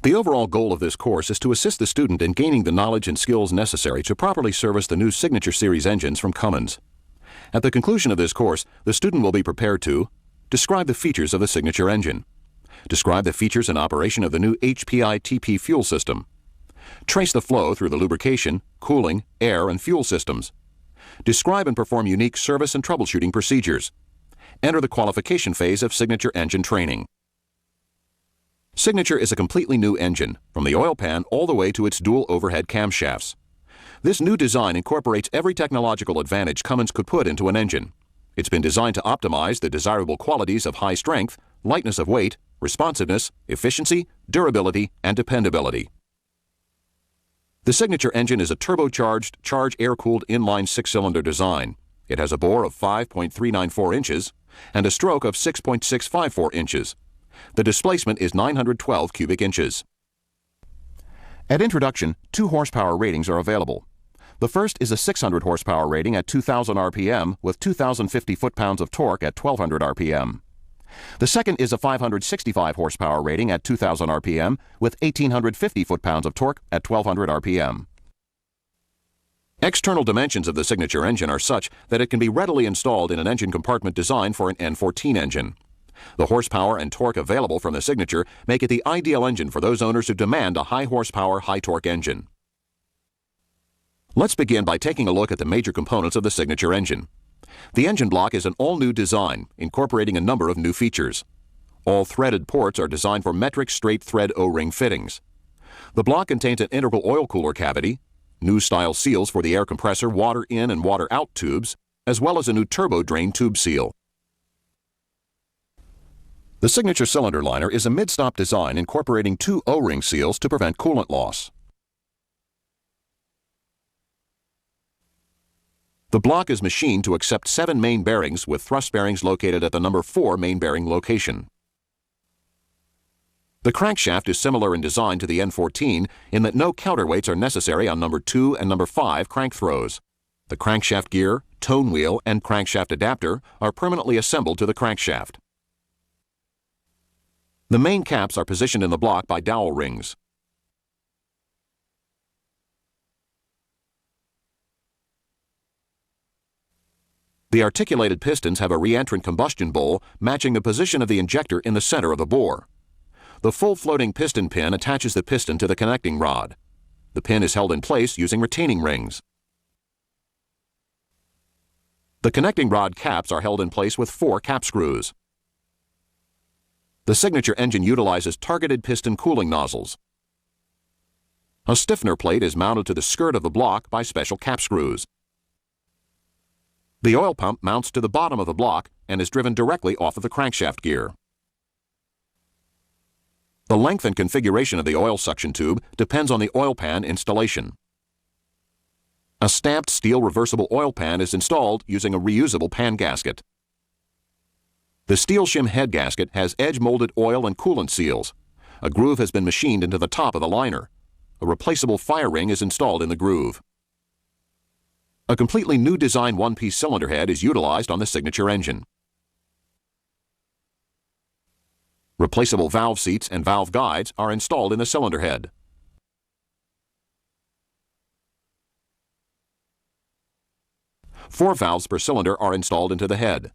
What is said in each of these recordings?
The overall goal of this course is to assist the student in gaining the knowledge and skills necessary to properly service the new Signature Series engines from Cummins. At the conclusion of this course, the student will be prepared to describe the features of the Signature engine, describe the features and operation of the new HPI-TP fuel system, trace the flow through the lubrication, cooling, air, and fuel systems, describe and perform unique service and troubleshooting procedures, enter the qualification phase of Signature engine training. Signature is a completely new engine, from the oil pan all the way to its dual overhead camshafts. This new design incorporates every technological advantage Cummins could put into an engine. It's been designed to optimize the desirable qualities of high strength, lightness of weight, responsiveness, efficiency, durability, and dependability. The Signature engine is a turbocharged, charge-air-cooled inline six-cylinder design. It has a bore of 5.394 inches and a stroke of 6.654 inches. The displacement is 912 cubic inches. At introduction, 2 horsepower ratings are available. The first is a 600 horsepower rating at 2,000 RPM with 2,050 foot-pounds of torque at 1,200 RPM. The second is a 565 horsepower rating at 2,000 RPM with 1,850 foot-pounds of torque at 1,200 RPM. External dimensions of the Signature engine are such that it can be readily installed in an engine compartment designed for an N14 engine. The horsepower and torque available from the Signature make it the ideal engine for those owners who demand a high-horsepower, high-torque engine. Let's begin by taking a look at the major components of the Signature engine. The engine block is an all-new design, incorporating a number of new features. All threaded ports are designed for metric straight thread O-ring fittings. The block contains an integral oil cooler cavity, new style seals for the air compressor water in and water out tubes, as well as a new turbo drain tube seal. The Signature cylinder liner is a mid-stop design incorporating 2 O-ring seals to prevent coolant loss. The block is machined to accept 7 main bearings with thrust bearings located at the number 4 main bearing location. The crankshaft is similar in design to the N14 in that no counterweights are necessary on number 2 and number 5 crank throws. The crankshaft gear, tone wheel, and crankshaft adapter are permanently assembled to the crankshaft. The main caps are positioned in the block by dowel rings. The articulated pistons have a reentrant combustion bowl matching the position of the injector in the center of the bore. The full floating piston pin attaches the piston to the connecting rod. The pin is held in place using retaining rings. The connecting rod caps are held in place with 4 cap screws. The Signature engine utilizes targeted piston cooling nozzles. A stiffener plate is mounted to the skirt of the block by special cap screws. The oil pump mounts to the bottom of the block and is driven directly off of the crankshaft gear. The length and configuration of the oil suction tube depends on the oil pan installation. A stamped steel reversible oil pan is installed using a reusable pan gasket. The steel shim head gasket has edge-molded oil and coolant seals. A groove has been machined into the top of the liner. A replaceable fire ring is installed in the groove. A completely new design one-piece cylinder head is utilized on the Signature engine. Replaceable valve seats and valve guides are installed in the cylinder head. Four valves per cylinder are installed into the head.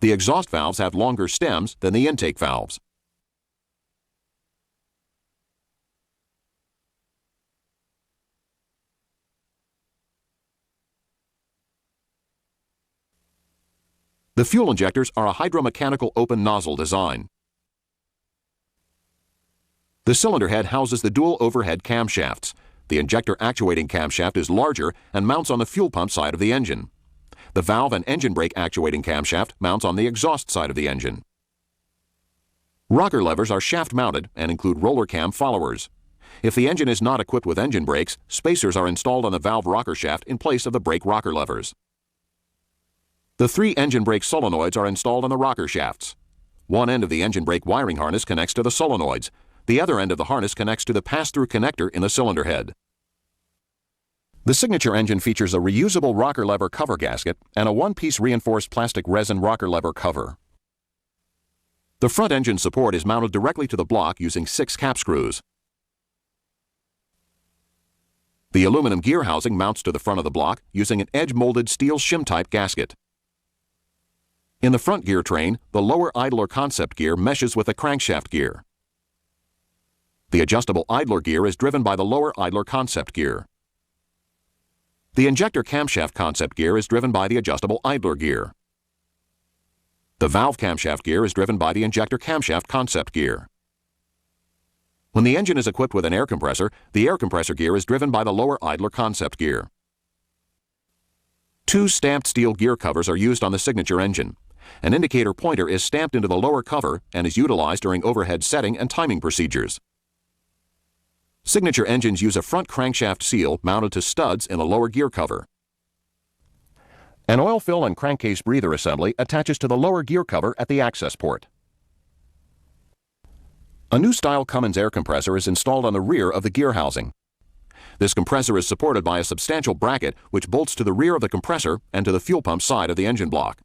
The exhaust valves have longer stems than the intake valves. The fuel injectors are a hydromechanical open nozzle design. The cylinder head houses the dual overhead camshafts. The injector actuating camshaft is larger and mounts on the fuel pump side of the engine. The valve and engine brake actuating camshaft mounts on the exhaust side of the engine. Rocker levers are shaft-mounted and include roller cam followers. If the engine is not equipped with engine brakes, spacers are installed on the valve rocker shaft in place of the brake rocker levers. The 3 engine brake solenoids are installed on the rocker shafts. One end of the engine brake wiring harness connects to the solenoids. The other end of the harness connects to the pass-through connector in the cylinder head. The Signature engine features a reusable rocker lever cover gasket and a one-piece reinforced plastic resin rocker lever cover. The front engine support is mounted directly to the block using 6 cap screws. The aluminum gear housing mounts to the front of the block using an edge-molded steel shim-type gasket. In the front gear train, the lower idler concept gear meshes with the crankshaft gear. The adjustable idler gear is driven by the lower idler concept gear. The injector camshaft concept gear is driven by the adjustable idler gear. The valve camshaft gear is driven by the injector camshaft concept gear. When the engine is equipped with an air compressor, the air compressor gear is driven by the lower idler concept gear. Two stamped steel gear covers are used on the signature engine. An indicator pointer is stamped into the lower cover and is utilized during overhead setting and timing procedures. Signature engines use a front crankshaft seal mounted to studs in the lower gear cover. An oil fill and crankcase breather assembly attaches to the lower gear cover at the access port. A new style Cummins air compressor is installed on the rear of the gear housing. This compressor is supported by a substantial bracket which bolts to the rear of the compressor and to the fuel pump side of the engine block.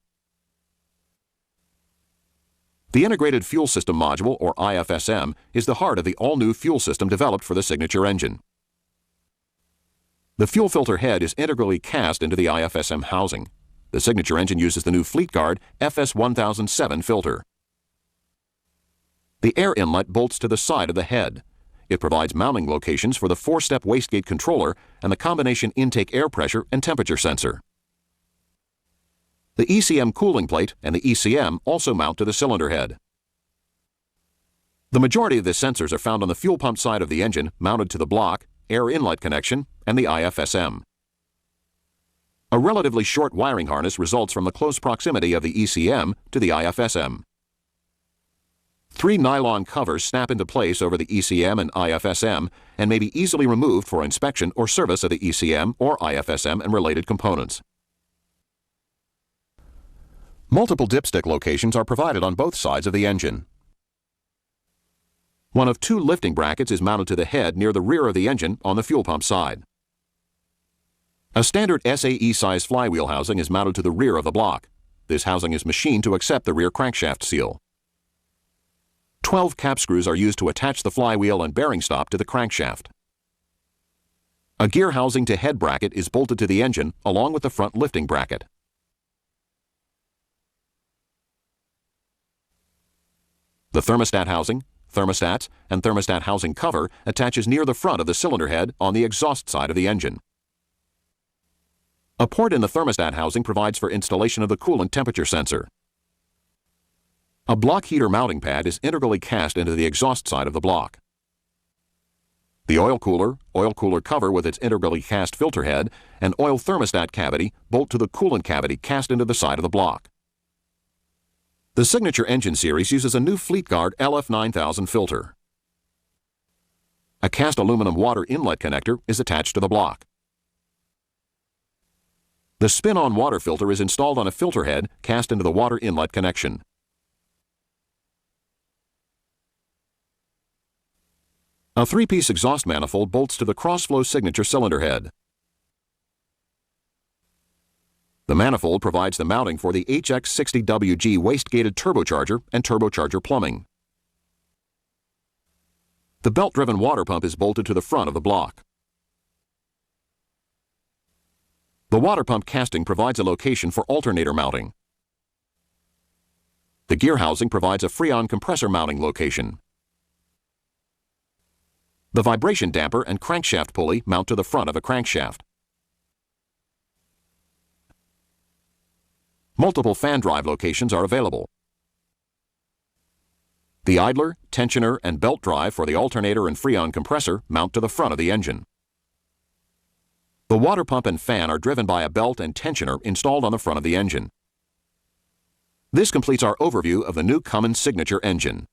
The Integrated Fuel System Module, or IFSM, is the heart of the all-new fuel system developed for the signature engine. The fuel filter head is integrally cast into the IFSM housing. The signature engine uses the new FleetGuard FS1007 filter. The air inlet bolts to the side of the head. It provides mounting locations for the 4-step wastegate controller and the combination intake air pressure and temperature sensor. The ECM cooling plate and the ECM also mount to the cylinder head. The majority of the sensors are found on the fuel pump side of the engine, mounted to the block, air inlet connection, and the IFSM. A relatively short wiring harness results from the close proximity of the ECM to the IFSM. 3 nylon covers snap into place over the ECM and IFSM and may be easily removed for inspection or service of the ECM or IFSM and related components. Multiple dipstick locations are provided on both sides of the engine. One of 2 lifting brackets is mounted to the head near the rear of the engine on the fuel pump side. A standard SAE size flywheel housing is mounted to the rear of the block. This housing is machined to accept the rear crankshaft seal. 12 cap screws are used to attach the flywheel and bearing stop to the crankshaft. A gear housing to head bracket is bolted to the engine along with the front lifting bracket. The thermostat housing, thermostats, and thermostat housing cover attaches near the front of the cylinder head on the exhaust side of the engine. A port in the thermostat housing provides for installation of the coolant temperature sensor. A block heater mounting pad is integrally cast into the exhaust side of the block. The oil cooler cover with its integrally cast filter head, and oil thermostat cavity bolt to the coolant cavity cast into the side of the block. The signature engine series uses a new FleetGuard LF9000 filter. A cast aluminum water inlet connector is attached to the block. The spin-on water filter is installed on a filter head cast into the water inlet connection. A 3-piece exhaust manifold bolts to the cross-flow signature cylinder head. The manifold provides the mounting for the HX60WG waste-gated turbocharger and turbocharger plumbing. The belt-driven water pump is bolted to the front of the block. The water pump casting provides a location for alternator mounting. The gear housing provides a Freon compressor mounting location. The vibration damper and crankshaft pulley mount to the front of a crankshaft. Multiple fan drive locations are available. The idler, tensioner, and belt drive for the alternator and Freon compressor mount to the front of the engine. The water pump and fan are driven by a belt and tensioner installed on the front of the engine. This completes our overview of the new Cummins signature engine.